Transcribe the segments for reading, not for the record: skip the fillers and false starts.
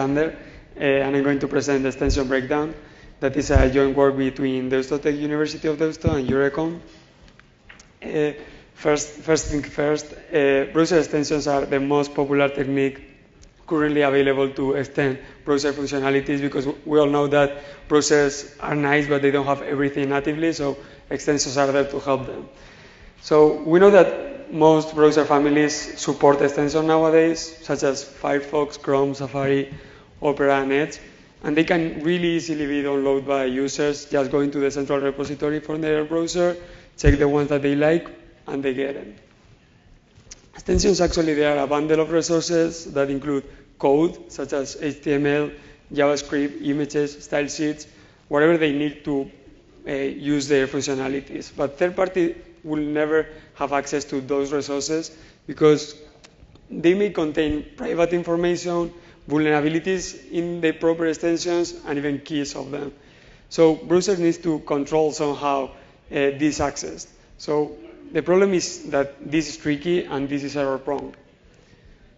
Iskander, and I'm going to present the extension breakdown. That is a joint work between DeustoTech, University of Deusto, and Eurecom. First thing first, browser extensions are the most popular technique currently available to extend browser functionalities, because we all know that browsers are nice, but they don't have everything natively, so extensions are there to help them. So we know that most browser families support extensions nowadays, such as Firefox, Chrome, Safari, Opera, and Edge, and they can really easily be downloaded by users just going to the central repository for their browser, check the ones that they like, and they get them. Extensions, actually, they are a bundle of resources that include code, such as HTML, JavaScript, images, style sheets, whatever they need to use their functionalities. But third party will never have access to those resources because they may contain private information, vulnerabilities in the proper extensions, and even keys of them. So browsers need to control somehow this access. So the problem is that this is tricky and this is error-prone.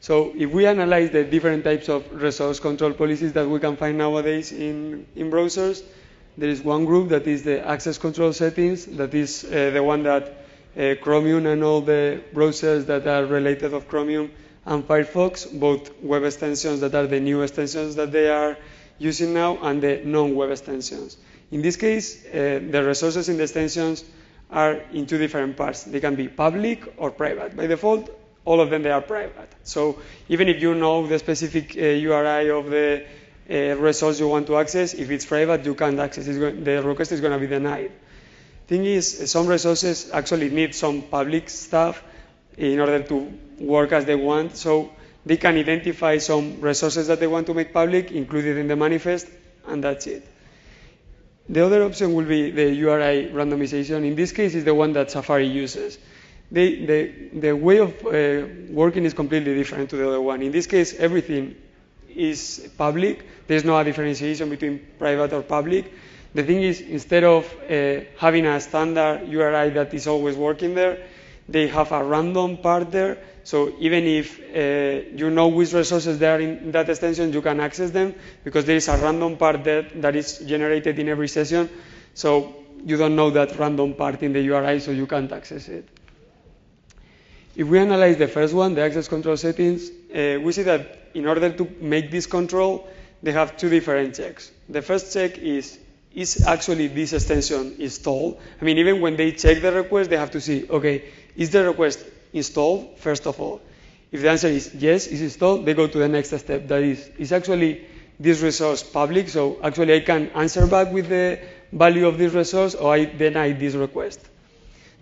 So if we analyze the different types of resource control policies that we can find nowadays in browsers, there is one group that is the access control settings. That is the one that Chromium and all the browsers that are related of Chromium and Firefox, both web extensions that are the new extensions that they are using now, and the non-web extensions. In this case, the resources in the extensions are in two different parts. They can be public or private. By default, all of them, they are private. So even if you know the specific URI of the resource you want to access, if it's private, you can't access it. The request is going to be denied. Thing is, some resources actually need some public stuff in order to work as they want. So they can identify some resources that they want to make public, included in the manifest, and that's it. The other option will be the URI randomization. In this case, is the one that Safari uses. The way of working is completely different to the other one. In this case, everything is public. There's no differentiation between private or public. The thing is, instead of having a standard URI that is always working there, they have a random part there. So even if you know which resources there are in that extension, you can access them, because there is a random part that is generated in every session. So you don't know that random part in the URI, so you can't access it. If we analyze the first one, the access control settings, we see that in order to make this control, they have two different checks. The first check is actually this extension installed? I mean, even when they check the request, they have to see, okay, is the request installed, first of all? If the answer is yes, it's installed, they go to the next step. That is actually this resource public? So actually I can answer back with the value of this resource, or I deny this request.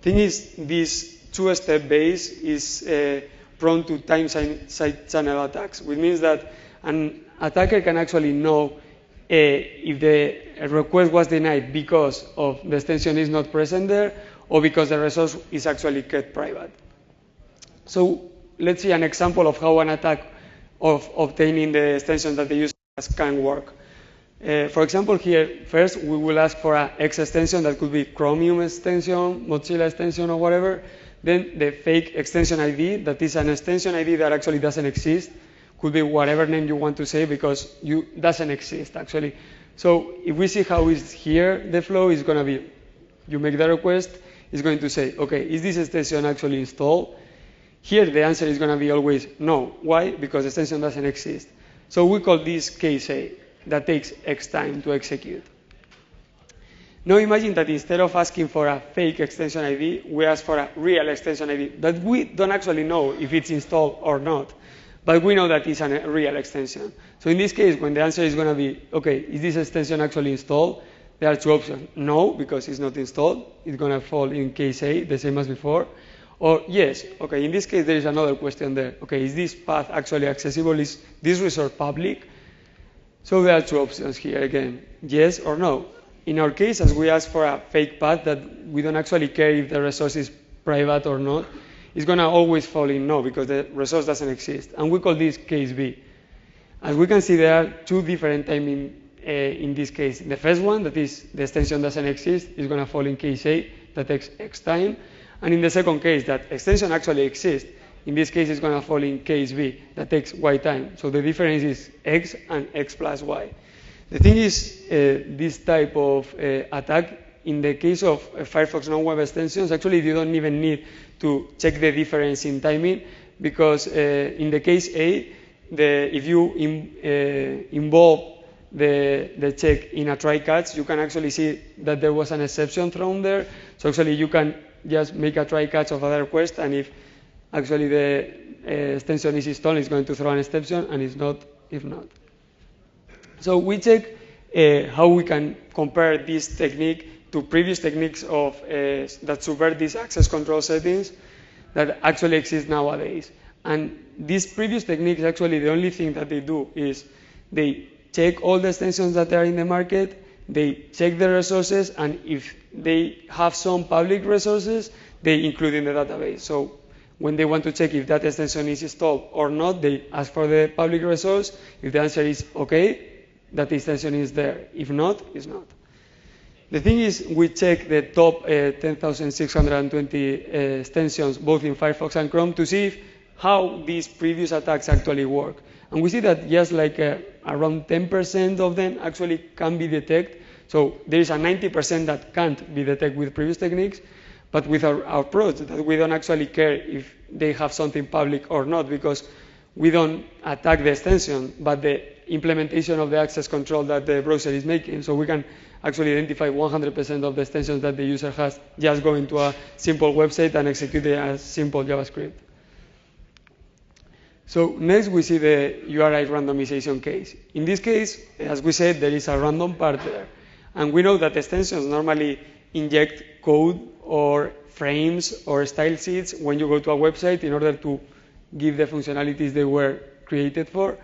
Thing is, this two-step base is prone to time-side channel attacks, which means that an attacker can actually know if the request was denied because of the extension is not present there, or because the resource is actually kept private. So let's see an example of how an attack of obtaining the extension that the user has can work. For example, here, first, we will ask for an X extension that could be Chromium extension, Mozilla extension, or whatever. Then the fake extension ID, that is an extension ID that actually doesn't exist. Could be whatever name you want to say, because it doesn't exist, actually. So if we see how is here, the flow is going to be, you make the request, it's going to say, okay, is this extension actually installed? Here, the answer is going to be always no. Why? Because the extension doesn't exist. So we call this case A. That takes X time to execute. Now imagine that instead of asking for a fake extension ID, we ask for a real extension ID that we don't actually know if it's installed or not, but we know that it's a real extension. So in this case, when the answer is going to be, okay, is this extension actually installed? There are two options. No, because it's not installed. It's going to fall in case A, the same as before. Or yes, okay, in this case, there is another question there. Okay, is this path actually accessible? Is this resource public? So there are two options here again, yes or no. In our case, as we ask for a fake path that we don't actually care if the resource is private or not, it's going to always fall in no, because the resource doesn't exist. And we call this case B. As we can see, there are two different timing in this case. The first one, that is the extension doesn't exist, is going to fall in case A, that takes X time. And in the second case, that extension actually exists, in this case, it's going to fall in case B, that takes y time. So the difference is x and x plus y. The thing is, this type of attack, in the case of Firefox non-web extensions, actually you don't even need to check the difference in timing, because in the case A, if you involve the check in a try catch, you can actually see that there was an exception thrown there. So actually you can just make a try catch of a request, and if actually the extension is installed, it's going to throw an exception, and it's not if not. So we check how we can compare this technique to previous techniques of that subvert these access control settings that actually exist nowadays. And these previous techniques, actually the only thing that they do is they check all the extensions that are in the market, they check the resources, and if they have some public resources, they include in the database. So when they want to check if that extension is installed or not, they ask for the public resource. If the answer is okay, that extension is there. If not, it's not. The thing is, we check the top 10,620 extensions, both in Firefox and Chrome, to see how these previous attacks actually work. And we see that just like around 10% of them actually can be detected. So there is a 90% that can't be detected with previous techniques. But with our approach, that we don't actually care if they have something public or not, because we don't attack the extension, but the implementation of the access control that the browser is making. So we can actually identify 100% of the extensions that the user has just going to a simple website and execute a simple JavaScript. So next we see the URI randomization case. In this case, as we said, there is a random part there. And we know that extensions normally inject code or frames or style sheets when you go to a website in order to give the functionalities they were created for.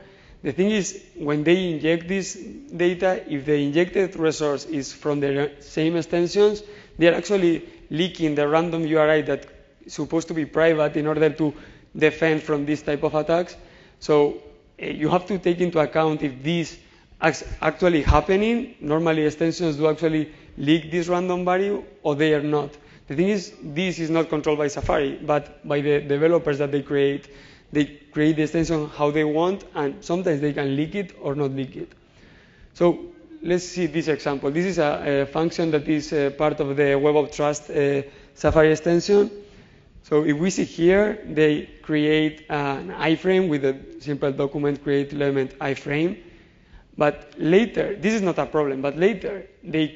The thing is, when they inject this data, if the injected resource is from the same extensions, they are actually leaking the random URI that is supposed to be private in order to defend from this type of attacks. So you have to take into account if this is actually happening. Normally extensions do actually leak this random value, or they are not. The thing is, this is not controlled by Safari, but by the developers that they create. They create the extension how they want, and sometimes they can leak it or not leak it. So let's see this example. This is a function that is part of the Web of Trust Safari extension. So if we see here, they create an iframe with a simple document create element iframe. But later, this is not a problem, but later they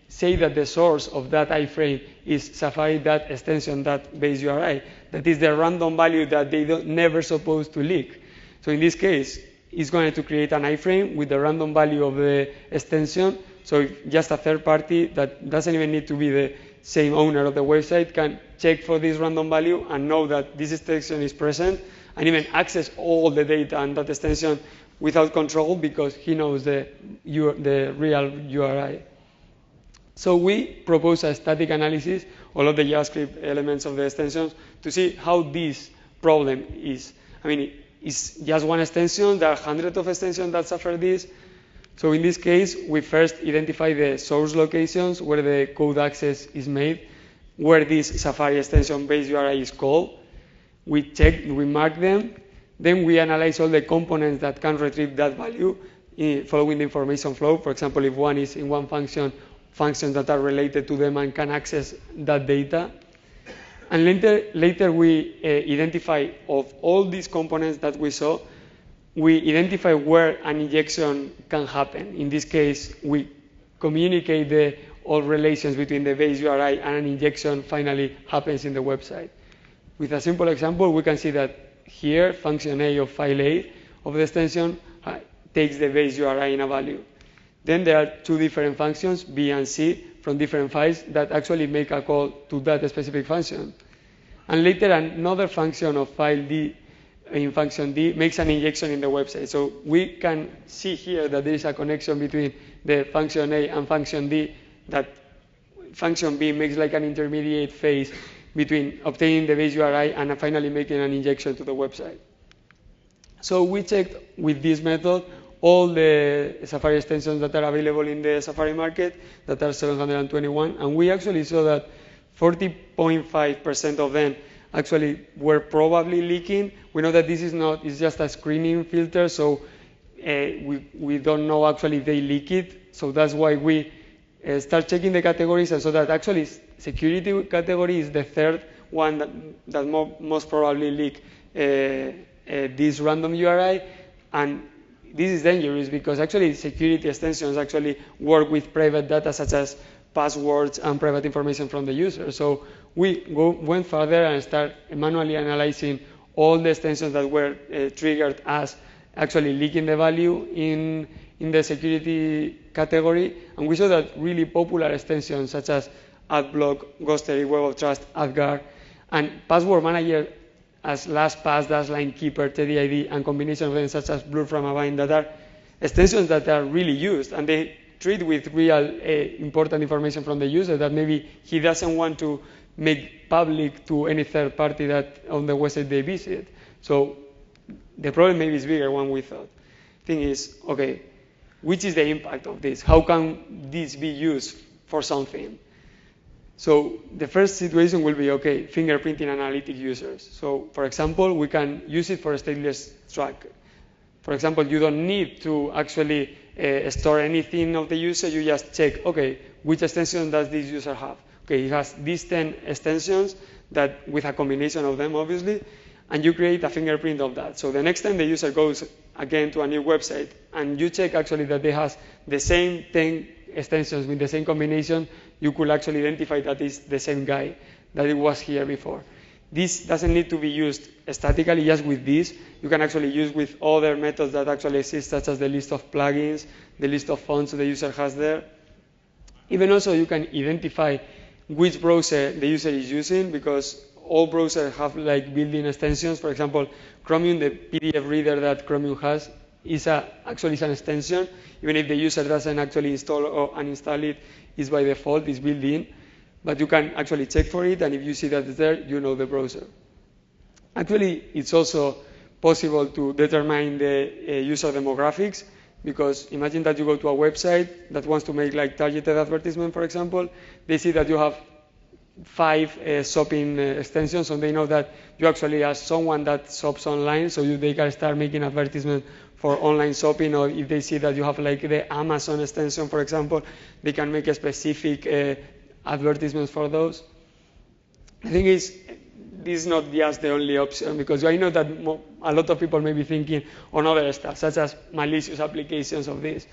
say that the source of that iframe is Safari, that extension, that base URI. That is the random value that they never supposed to leak. So in this case, it's going to create an iframe with the random value of the extension. So just a third party that doesn't even need to be the same owner of the website can check for this random value and know that this extension is present, and even access all the data and that extension without control, because he knows the real URI. So we propose a static analysis, all of the JavaScript elements of the extensions, to see how this problem is. I mean, it's just one extension. There are hundreds of extensions that suffer this. So in this case, we first identify the source locations where the code access is made, where this Safari extension base URI is called. We mark them. Then we analyze all the components that can retrieve that value following the information flow. For example, if one is in one function, functions that are related to them and can access that data. And later we identify of all these components that we saw, we identify where an injection can happen. In this case, we communicate all relations between the base URI and an injection finally happens in the website. With a simple example, we can see that here, function A of file A of the extension takes the base URI in a value. Then there are two different functions, B and C, from different files that actually make a call to that specific function. And later another function of file D in function D makes an injection in the website. So we can see here that there is a connection between the function A and function D, that function B makes like an intermediate phase between obtaining the base URI and finally making an injection to the website. So we checked with this method all the Safari extensions that are available in the Safari market, that are 721, and we actually saw that 40.5% of them actually were probably leaking. We know that this is not, it's just a screening filter, so we don't know actually if they leak it. So that's why we start checking the categories, and so that actually security category is the third one that most probably leak this random URI. And this is dangerous because actually security extensions actually work with private data such as passwords and private information from the user. So we went further and start manually analyzing all the extensions that were triggered as actually leaking the value in the security category. And we saw that really popular extensions such as AdBlock, Ghostery, Web of Trust, AdGuard, and Password Manager as LastPass, DashLineKeeper, TeddyID, and combination of them such as Blur from a Bind, that are extensions that are really used, and they treat with real important information from the user that maybe he doesn't want to make public to any third party that on the website they visit. So the problem maybe is bigger than we thought. Thing is, okay, which is the impact of this? How can this be used for something? So the first situation will be, okay, fingerprinting analytic users. So for example, we can use it for a stateless track. For example, you don't need to actually store anything of the user. You just check, okay, which extension does this user have? Okay, he has these 10 extensions that with a combination of them, obviously, and you create a fingerprint of that. So the next time the user goes again to a new website and you check actually that they have the same 10 extensions with the same combination, you could actually identify that it's the same guy that it was here before. This doesn't need to be used statically just with this. You can actually use with other methods that actually exist, such as the list of plugins, the list of fonts the user has there. Even also you can identify which browser the user is using, because all browsers have like built-in extensions. For example, Chromium, the PDF reader that Chromium has, is actually an extension. Even if the user doesn't actually install or uninstall it, it's by default, it's built in. But you can actually check for it, and if you see that it's there, you know the browser. Actually, it's also possible to determine the user demographics, because imagine that you go to a website that wants to make like targeted advertisement, for example. They see that you have 5 shopping extensions, and they know that you actually are someone that shops online, so they can start making advertisement for online shopping. Or if they see that you have like the Amazon extension, for example, they can make a specific advertisements for those. The thing is, this is not just the only option, because I know that a lot of people may be thinking on other stuff, such as malicious applications of this.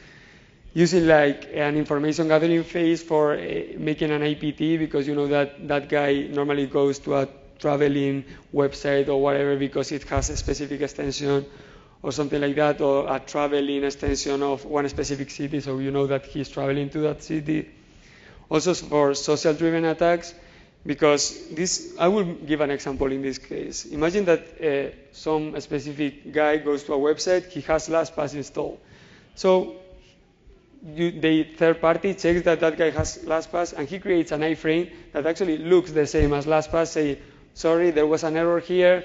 Using like an information gathering phase for making an APT, because you know that that guy normally goes to a traveling website or whatever because it has a specific extension or something like that, or a traveling extension of one specific city, so you know that he's traveling to that city. Also for social-driven attacks, because this, I will give an example in this case. Imagine that some specific guy goes to a website, he has LastPass installed. So the third party checks that that guy has LastPass, and he creates an iframe that actually looks the same as LastPass, saying, sorry, there was an error here,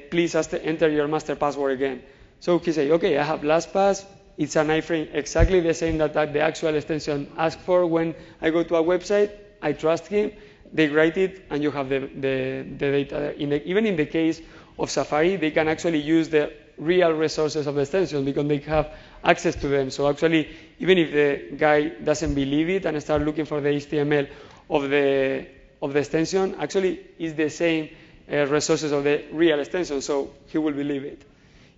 please enter your master password again. So he says, okay, I have LastPass, it's an iframe exactly the same that the actual extension asks for when I go to a website, I trust him, they write it, and you have the data there. Even in the case of Safari, they can actually use the real resources of the extension because they have access to them. So actually, even if the guy doesn't believe it and start looking for the HTML of the extension, actually it's the same resources of the real extension, so he will believe it.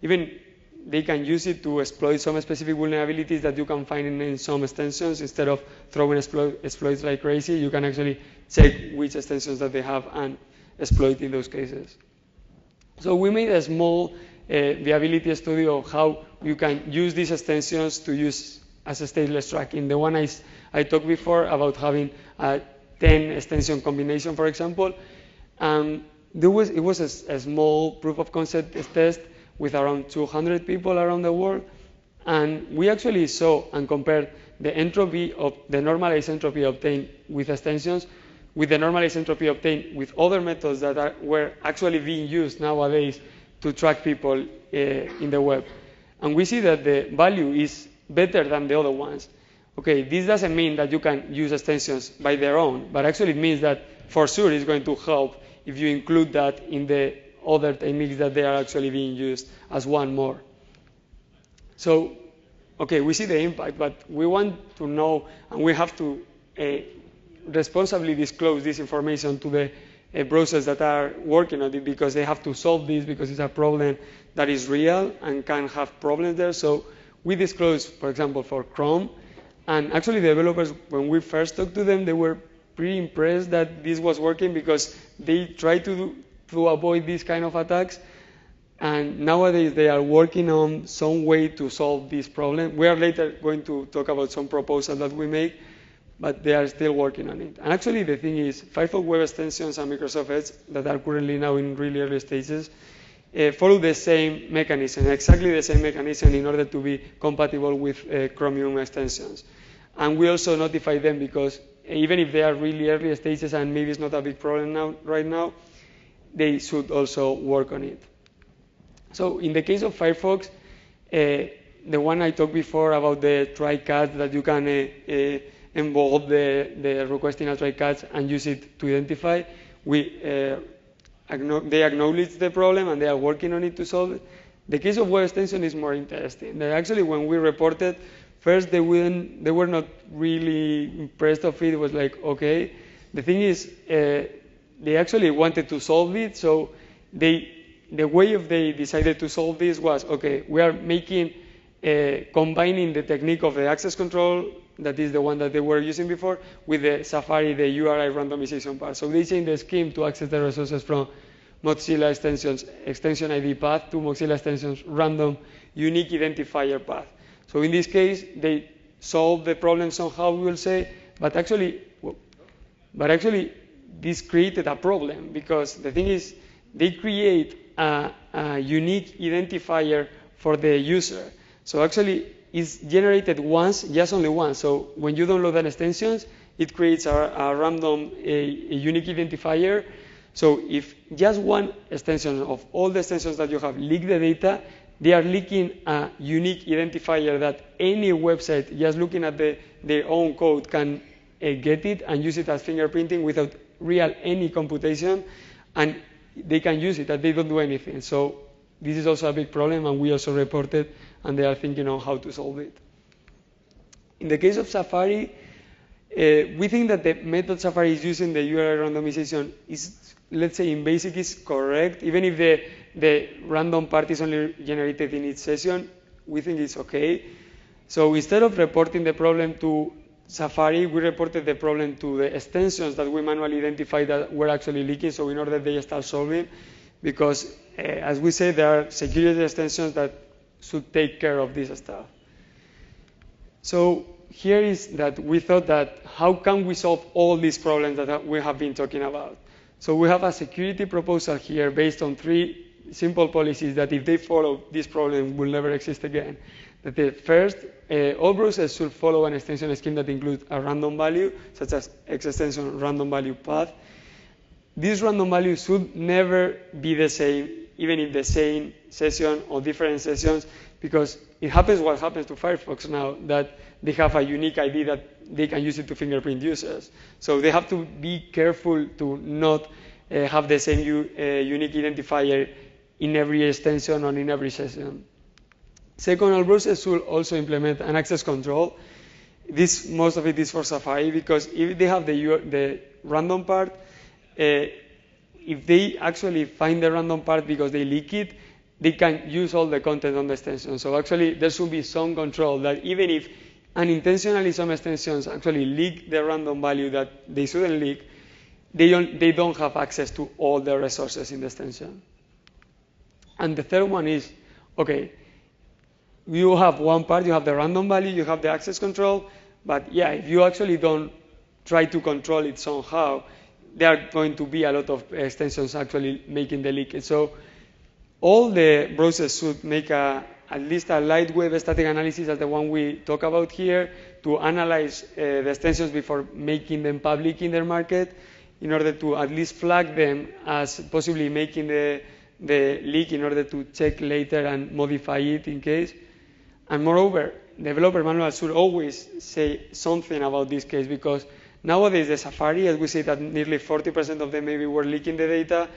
Even they can use it to exploit some specific vulnerabilities that you can find in some extensions. Instead of throwing exploits like crazy, you can actually check which extensions that they have and exploit in those cases. So we made a small viability study of how you can use these extensions to use as a stateless tracking. The one I talked before about having a 10 extension combination, for example. It was a small proof of concept test with around 200 people around the world. And we actually saw and compared the entropy of the normalized entropy obtained with extensions with the normalized entropy obtained with other methods that were actually being used nowadays to track people in the web. And we see that the value is better than the other ones. Okay, this doesn't mean that you can use extensions by their own, but actually it means that for sure it's going to help if you include that in the other techniques that they are actually being used as one more. So, okay, we see the impact, but we want to know, and we have to responsibly disclose this information to the browsers that are working on it, because they have to solve this, because it's a problem that is real and can have problems there. So we disclose, for example, for Chrome, and actually the developers, when we first talked to them, they were pretty impressed that this was working, because they try to avoid these kind of attacks. And nowadays they are working on some way to solve this problem. We are later going to talk about some proposals that we make, but they are still working on it. And actually the thing is, Firefox Web Extensions and Microsoft Edge that are currently now in really early stages follow the same mechanism, exactly the same mechanism, in order to be compatible with Chromium extensions. And we also notify them, because even if they are really early stages and maybe it's not a big problem right now, they should also work on it. So in the case of Firefox, the one I talked before about the try catch, that you can involve the request in a try catch and use it to identify, they acknowledge the problem and they are working on it to solve it. The case of Web Extension is more interesting. Actually, when we reported, first they were not really impressed of it. It was like, okay. The thing is, they actually wanted to solve it, so the way they decided to solve this was, okay, we are combining the technique of the access control, that is the one that they were using before, with the Safari, the URI randomization part. So they changed the scheme to access the resources from Mozilla Extensions extension ID path to Mozilla Extensions random unique identifier path. So in this case, they solved the problem somehow, we will say, but actually this created a problem, because the thing is, they create a unique identifier for the user. So actually, it's generated once, just only once. So when you download an extension, it creates a random unique identifier. So if just one extension of all the extensions that you have leak the data, they are leaking a unique identifier that any website, just looking at their own code, can get it and use it as fingerprinting without any computation, and they can use it, and they don't do anything. So this is also a big problem, and we also reported, and they are thinking on how to solve it. In the case of Safari, we think that the method Safari is using, the URI randomization, is, let's say, in basic is correct. Even if the random part is only generated in each session, we think it's okay. So instead of reporting the problem to Safari, we reported the problem to the extensions that we manually identified that were actually leaking, so in order they start solving, because as we say, there are security extensions that should take care of this stuff. So here is that we thought that how can we solve all these problems that we have been talking about? So we have a security proposal here based on 3 simple policies that, if they follow, this problem will never exist again. That the first, all browsers should follow an extension scheme that includes a random value, such as X extension random value path. This random value should never be the same, even in the same session or different sessions, because it happens what happens to Firefox now, that they have a unique ID that they can use it to fingerprint users. So they have to be careful to not have the same unique identifier in every extension or in every session. Second, all browsers should also implement an access control. Most of it is for Safari, because if they have the random part, if they actually find the random part because they leak it, they can use all the content on the extension. So actually, there should be some control that even if unintentionally some extensions actually leak the random value that they shouldn't leak, they don't have access to all the resources in the extension. And the third one is, okay, you have one part, you have the random value, you have the access control, but yeah, if you actually don't try to control it somehow, there are going to be a lot of extensions actually making the leakage. So all the browsers should make at least a light web static analysis, as the one we talk about here, to analyze the extensions before making them public in their market, in order to at least flag them as possibly making the leak, in order to check later and modify it in case. And moreover, developer manuals should always say something about this case, because Nowadays, the Safari, as we say that nearly 40% of them maybe were leaking the data,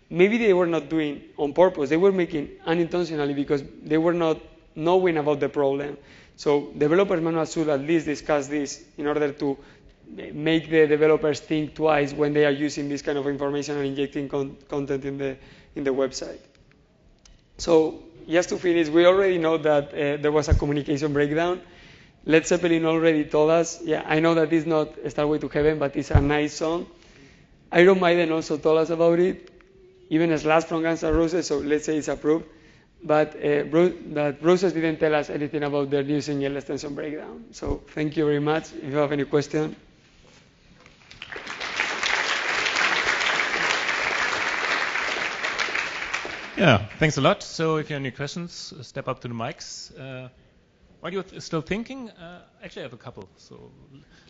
maybe they were not doing on purpose. They were making unintentionally because they were not knowing about the problem. So developers manual should at least discuss this in order to make the developers think twice when they are using this kind of information and injecting content in the website. So just to finish, we already know that there was a communication breakdown. Led Zeppelin already told us, yeah, I know that it's not Starway to Heaven, but it's a nice song. Iron Maiden also told us about it, even Slash from Guns N' Roses, so let's say it's approved. But that Roses didn't tell us anything about their new single extension breakdown. So thank you very much. If you have any question. Yeah, thanks a lot. So if you have any questions, step up to the mics. While you're still thinking, actually I have a couple. So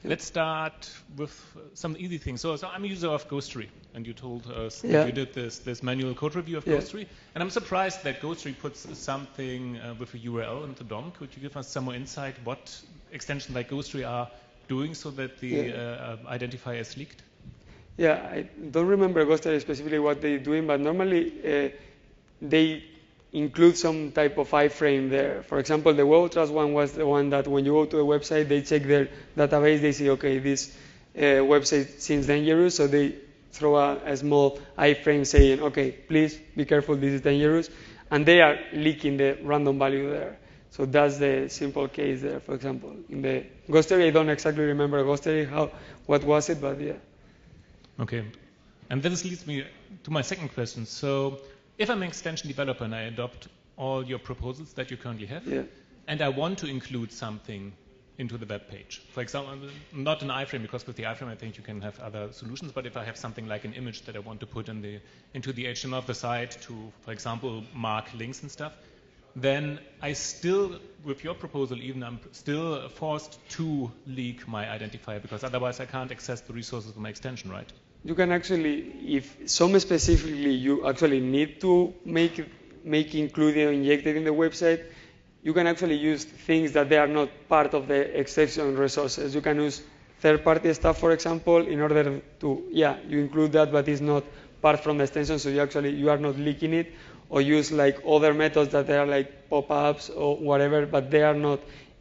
let's start with some easy things. So I'm a user of Ghostery, and you told us that you did this manual code review of Ghostery. And I'm surprised that Ghostery puts something with a URL in the DOM. Could you give us some more insight what extensions like Ghostery are doing so that the identifier is leaked? Yeah, I don't remember Ghostery specifically what they're doing, but normally they include some type of iframe there. For example, the Web of Trust one was the one that when you go to a website, they check their database, they see, okay, this website seems dangerous, so they throw a small iframe saying, okay, please be careful, this is dangerous, and they are leaking the random value there. So that's the simple case there, for example. In the Ghostery, I don't exactly remember Ghostery, what was it, but yeah. Okay, and this leads me to my second question. So if I'm an extension developer and I adopt all your proposals that you currently have, and I want to include something into the web page, for example, not an iframe, because with the iframe I think you can have other solutions, but if I have something like an image that I want to put into the HTML of the site to, for example, mark links and stuff, then I still, with your proposal even, I'm still forced to leak my identifier, because otherwise I can't access the resources of my extension, right? You can actually, if some specifically you actually need to make included or injected in the website, you can actually use things that they are not part of the exception resources. You can use third-party stuff, for example, in order to, you include that, but it's not part from the extension, so you are not leaking it, or use like other methods that are like pop-ups or whatever, but they are not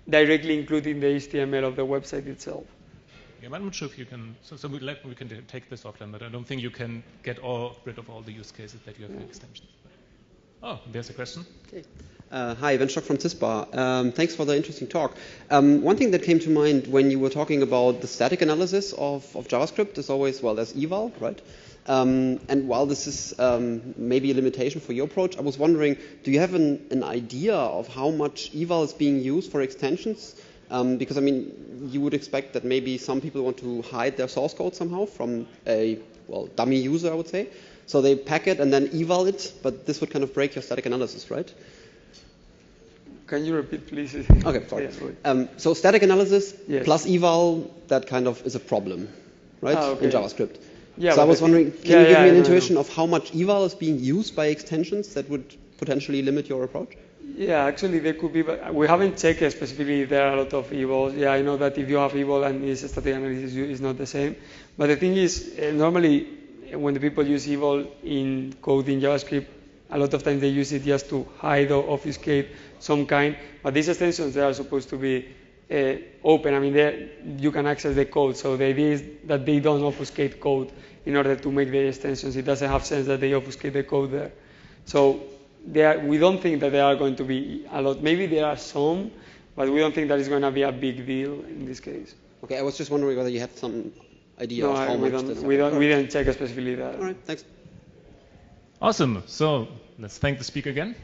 directly including the HTML of the website itself. Yeah, I'm not sure if you can, so we can take this offline, but I don't think you can get rid of all the use cases that you have in extensions. Oh, there's a question. Okay. Hi, Ben Stock from CISPA. Thanks for the interesting talk. One thing that came to mind when you were talking about the static analysis of JavaScript is always, well, there's eval, right? And while this is maybe a limitation for your approach, I was wondering, do you have an idea of how much eval is being used for extensions? Because, I mean, you would expect that maybe some people want to hide their source code somehow from a, dummy user, I would say. So they pack it and then eval it, but this would kind of break your static analysis, right? Can you repeat, please? Okay, sorry. So static analysis plus eval, that kind of is a problem, right, in JavaScript. Yeah, so I was wondering, can you give me an intuition of how much eval is being used by extensions that would potentially limit your approach? Yeah, actually there could be, but we haven't checked specifically. There are a lot of evals. Yeah, I know that if you have eval and it's static analysis, it's not the same. But the thing is, normally when the people use eval in code in JavaScript, a lot of times they use it just to hide or obfuscate some kind. But these extensions, they are supposed to be open. I mean, you can access the code. So the idea is that they don't obfuscate code in order to make the extensions. It doesn't have sense that they obfuscate the code there. So we don't think that there are going to be a lot. Maybe there are some, but we don't think that it's going to be a big deal in this case. Okay, I was just wondering whether you had some idea of how much this we didn't check specifically that. All right, thanks. Awesome. So let's thank the speaker again.